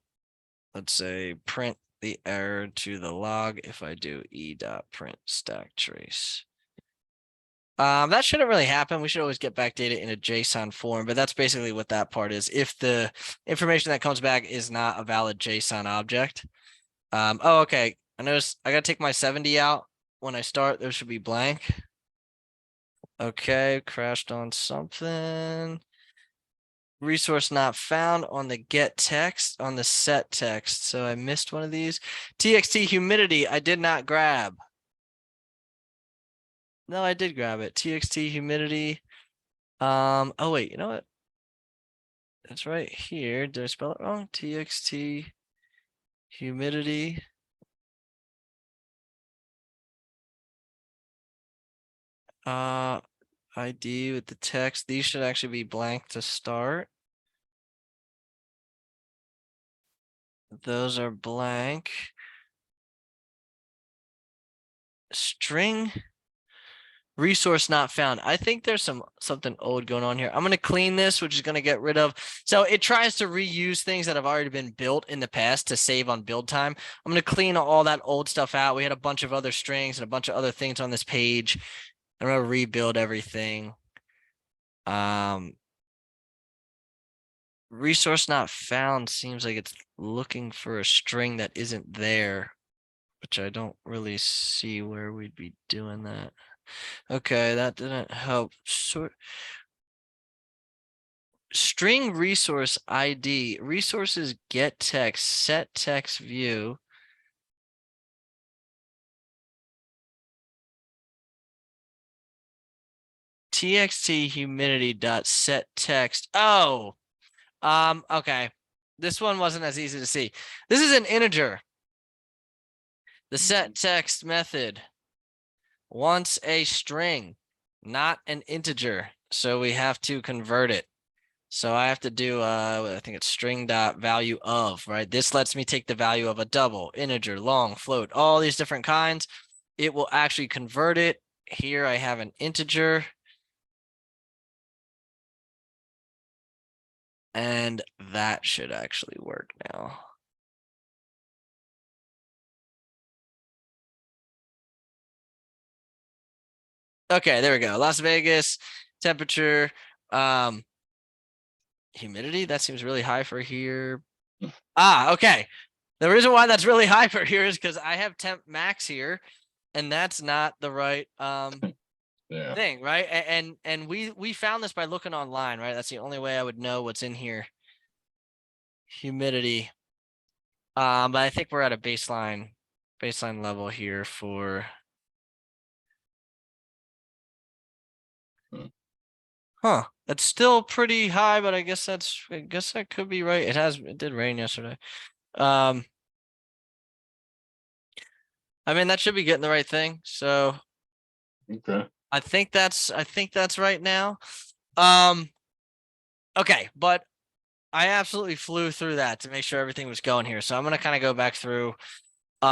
Let's say print the error to the log if I do e dot print stack trace. That shouldn't really happen. We should always get back data in a JSON form, but that's basically what that part is. If the information that comes back is not a valid JSON object. Oh, okay. I noticed I gotta take my 70 out when I start. Those should be blank. Okay, crashed on something. Resource not found on the get text, on the set text. So I missed one of these. TXT humidity, I did not grab. No, I did grab it. TXT humidity. Oh wait, you know what? That's right here. Did I spell it wrong? TXT humidity. ID with the text. These should actually be blank to start. Those are blank. String resource not found. I think there's something old going on here. I'm going to clean this, which is going to get rid of. So it tries to reuse things that have already been built in the past to save on build time. I'm going to clean all that old stuff out. We had a bunch of other strings and a bunch of other things on this page. I'm going to rebuild everything. Resource not found seems like it's looking for a string that isn't there, which I don't really see where we'd be doing that. Okay, that didn't help. String resource ID, resources get text, set text view. TXT humidity dot set text. Oh, okay. This one wasn't as easy to see. This is an integer. The set text method wants a string, not an integer. So we have to convert it. So I have to do, I think it's string dot value of, right? This lets me take the value of a double, integer, long, float, all these different kinds. It will actually convert it. Here I have an integer. And that should actually work now. Okay, there we go. Las Vegas, temperature, humidity, that seems really high for here. Okay. The reason why that's really high for here is because I have temp max here, and that's not the right Yeah. thing, right? And we found this by looking online, right? That's the only way I would know what's in here. Humidity. But I think we're at a baseline level here for. Huh. That's still pretty high, but I guess that could be right. It did rain yesterday. I mean, that should be getting the right thing. So Okay. I think that's right now. Okay, but I absolutely flew through that to make sure everything was going here. So I'm gonna kind of go back through. We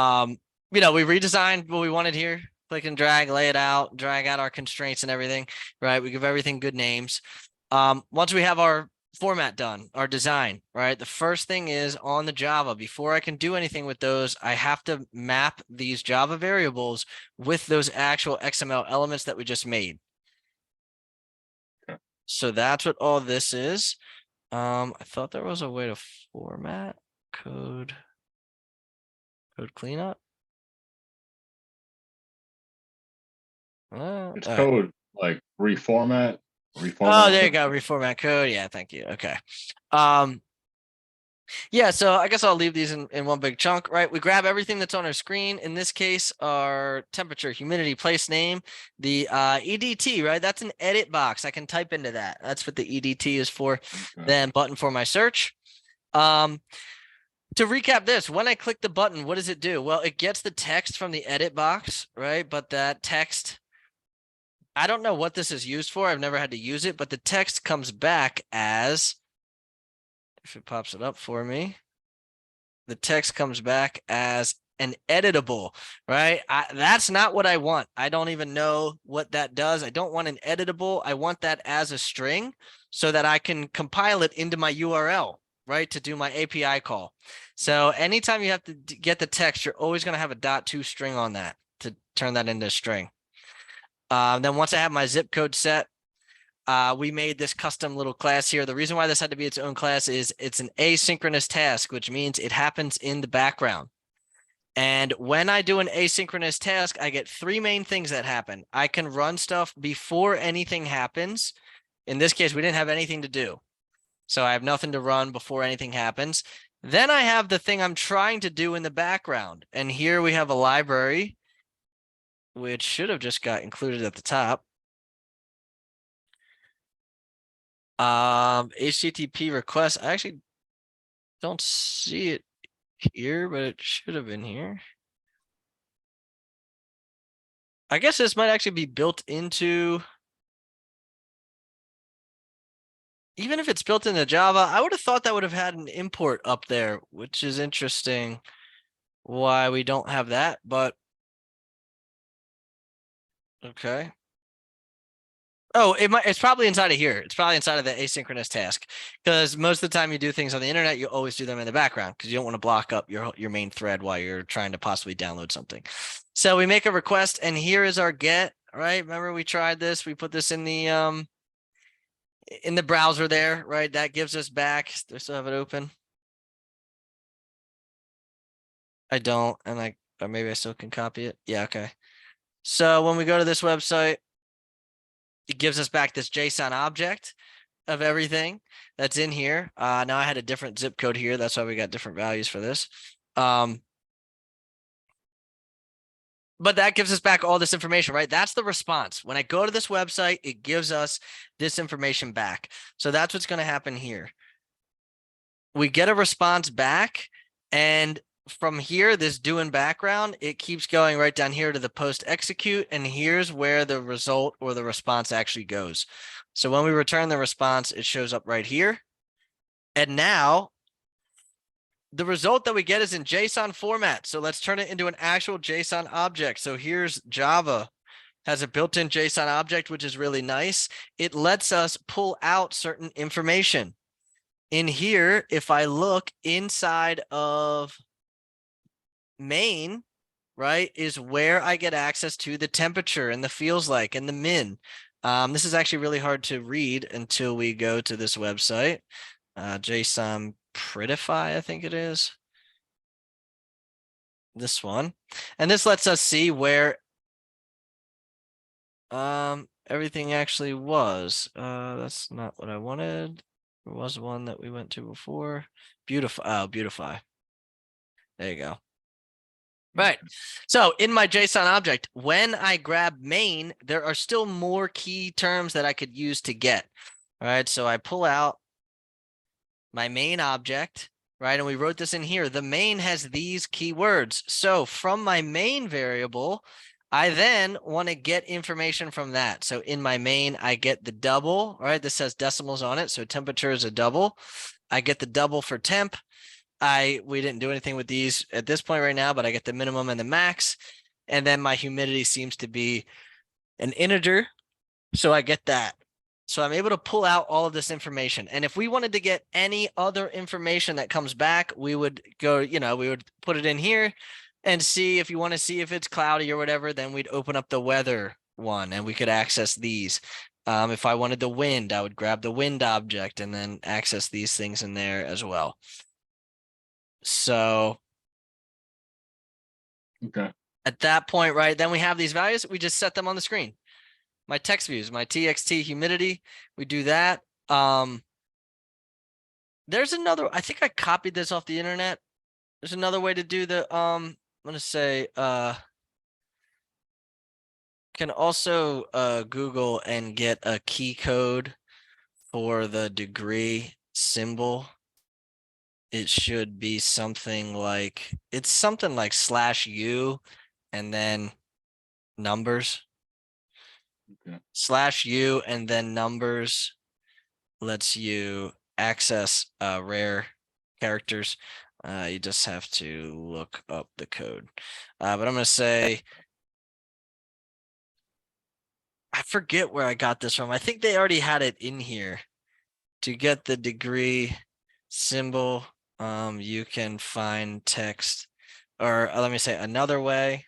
redesigned what we wanted here. Click and drag, lay it out, drag out our constraints and everything, right? We give everything good names. Once we have our format done, our design, right? The first thing is on the Java. Before I can do anything with those, I have to map these Java variables with those actual XML elements that we just made. So that's what all this is. I thought there was a way to format code cleanup. It's all right. code like reformat. Oh, there you go. Reformat code. Yeah, thank you. Okay. Yeah, so I guess I'll leave these in one big chunk, right? We grab everything that's on our screen. In this case, our temperature, humidity, place name, the EDT, right? That's an edit box. I can type into that. That's what the EDT is for. Okay. Then button for my search. To recap this, when I click the button, what does it do? Well, it gets the text from the edit box, right? But that text, I don't know what this is used for. I've never had to use it, but the text comes back as, if it pops it up for me, the text comes back as an editable, right? That's not what I want. I don't even know what that does. I don't want an editable. I want that as a string so that I can compile it into my URL, right? To do my API call. So anytime you have to get the text, you're always going to have a .2 string on that to turn that into a string. Then once I have my zip code set, we made this custom little class here. The reason why this had to be its own class is it's an asynchronous task, which means it happens in the background. And when I do an asynchronous task, I get three main things that happen. I can run stuff before anything happens. In this case, we didn't have anything to do. So I have nothing to run before anything happens. Then I have the thing I'm trying to do in the background. And here we have a library, which should have just got included at the top. HTTP request. I actually don't see it here, but it should have been here. I guess this might actually be built into, even if it's built into Java, I would have thought that would have had an import up there, which is interesting why we don't have that, but okay. Oh, it's probably inside of here. It's probably inside of the asynchronous task, because most of the time you do things on the internet, you always do them in the background because you don't want to block up your main thread while you're trying to possibly download something. So we make a request, and here is our get. Right? Remember we tried this. We put this in the browser there. Right? That gives us back. Do I still have it open? I don't, and or maybe I still can copy it. Yeah. Okay. So when we go to this website, it gives us back this JSON object of everything that's in here. Now I had a different zip code here. That's why we got different values for this. But that gives us back all this information, right? That's the response. When I go to this website, it gives us this information back. So that's what's going to happen here. We get a response back, and from here, this do in background, it keeps going right down here to the post execute, and here's where the result or the response actually goes. So when we return the response, it shows up right here. And now the result that we get is in JSON format. So let's turn it into an actual JSON object. So here's Java has a built-in JSON object, which is really nice. It lets us pull out certain information. In here, if I look inside of main, right, is where I get access to the temperature and the feels like and the min. This is actually really hard to read until we go to this website. JSON Prettify, I think it is. This one. And this lets us see where everything actually was. That's not what I wanted. There was one that we went to before. Beautify. There you go. Right. So in my JSON object, when I grab main, there are still more key terms that I could use to get. All right. So I pull out my main object, right? And we wrote this in here. The main has these keywords. So from my main variable, I then want to get information from that. So in my main, I get the double, right? This has decimals on it. So temperature is a double. I get the double for temp. We didn't do anything with these at this point right now, but I get the minimum and the max. And then my humidity seems to be an integer. So I get that. So I'm able to pull out all of this information. And if we wanted to get any other information that comes back, we would go, we would put it in here and see if you want to see if it's cloudy or whatever, then we'd open up the weather one and we could access these. If I wanted the wind, I would grab the wind object and then access these things in there as well. So okay. At that point, right, then we have these values. We just set them on the screen. my text views, my TXT humidity. We do that. There's another, I think I copied this off the internet. There's another way to do the, I'm gonna say, can also Google and get a key code for the degree symbol. It should be something like, it's something like /U and then numbers. Okay. /U and then numbers lets you access rare characters. You just have to look up the code. But I'm gonna say, I forget where I got this from. I think they already had it in here. To get the degree symbol, you can find text, or let me say another way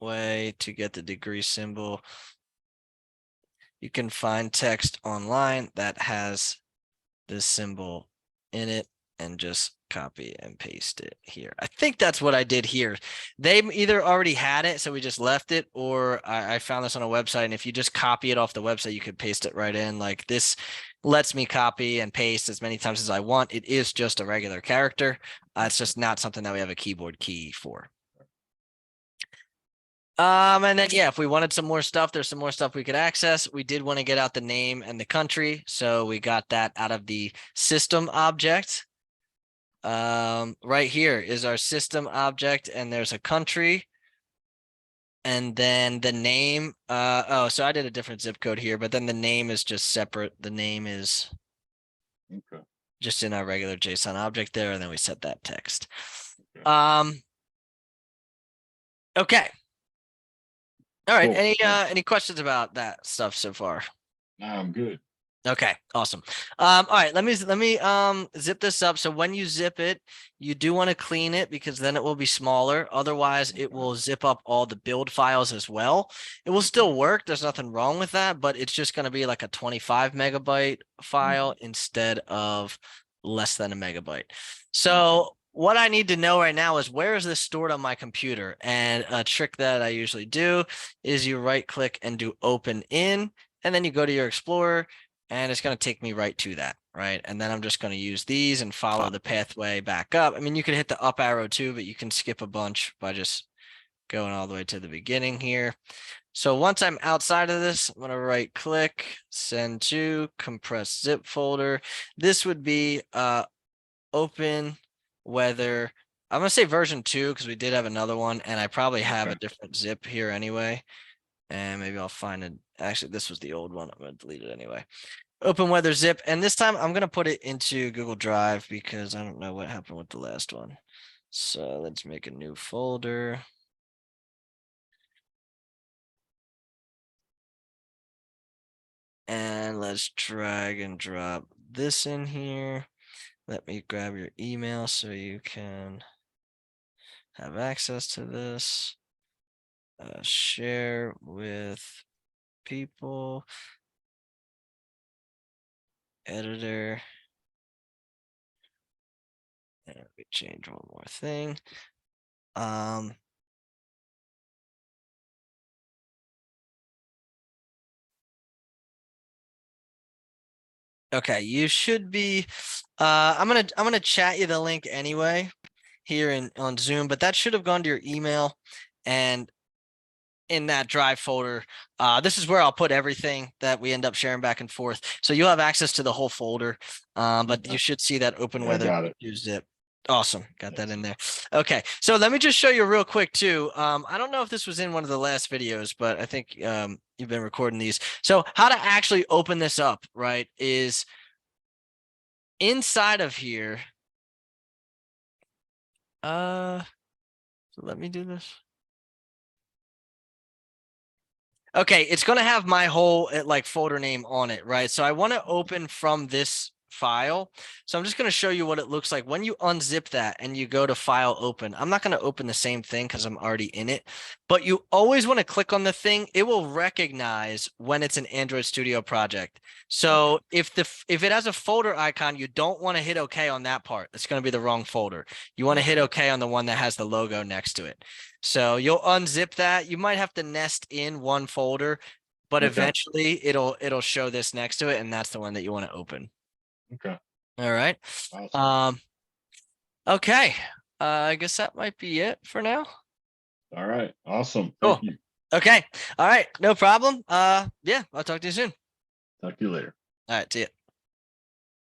to get the degree symbol. You can find text online that has this symbol in it and just copy and paste it here. I think that's what I did here. They either already had it, so we just left it, or I found this on a website. And if you just copy it off the website, you could paste it right in. Like this lets me copy and paste as many times as I want. It is just a regular character. It's just not something that we have a keyboard key for. And then, yeah, if we wanted some more stuff, there's some more stuff we could access. We did want to get out the name and the country. So we got that out of the system object. Right here is our system object, and there's a country. And then the name, oh, so I did a different zip code here, but then the name is just separate. The name is Okay. just in our regular JSON object there, and then we set that text. Okay. Okay. All right. Cool. Any questions about that stuff so far? No, I'm good. Okay, awesome. All right, let me zip this up. So when you zip it, you do want to clean it because then it will be smaller. Otherwise, it will zip up all the build files as well. It will still work. There's nothing wrong with that, but it's just going to be like a 25 megabyte file instead of less than a megabyte. So what I need to know right now is, where is this stored on my computer? And a trick that I usually do is you right click and do open in, and then you go to your Explorer, and it's going to take me right to that, right? And then I'm just going to use these and follow the pathway back up. I mean, you can hit the up arrow too, but you can skip a bunch by just going all the way to the beginning here. So once I'm outside of this, I'm going to right click, send to compressed zip folder. This would be open weather. I'm going to say version 2 because we did have another one, and I probably have a different zip here anyway. And maybe I'll find it. Actually, this was the old one. I'm going to delete it anyway. Open weather zip. And this time I'm going to put it into Google Drive because I don't know what happened with the last one. So let's make a new folder. And let's drag and drop this in here. Let me grab your email so you can have access to this. Share with people. Editor. And we change one more thing. Okay, you should be I'm gonna chat you the link anyway here on Zoom, but that should have gone to your email, and in that drive folder, this is where I'll put everything that we end up sharing back and forth. So you'll have access to the whole folder, but you should see that open Yeah, weather got it. zip. Awesome, got that in there. Okay, so let me just show you real quick too. I don't know if this was in one of the last videos, but I think you've been recording these. So how to actually open this up, right, is inside of here. So let me do this. Okay, it's going to have my whole like folder name on it, right? So I want to open from this file. So I'm just going to show you what it looks like when you unzip that and you go to file open. I'm not going to open the same thing because I'm already in it, but you always want to click on the thing. It will recognize when it's an Android Studio project. So if it has a folder icon, you don't want to hit OK on that part. It's going to be the wrong folder. You want to hit OK on the one that has the logo next to it. So you'll unzip that. You might have to nest in one folder. but Okay. eventually it'll show this next to it, and that's the one that you want to open. Okay. All right. Awesome. Okay. I guess that might be it for now. All right. Awesome. Cool. Thank you. Okay. All right. No problem. Yeah, I'll talk to you soon. Talk to you later. All right. See ya.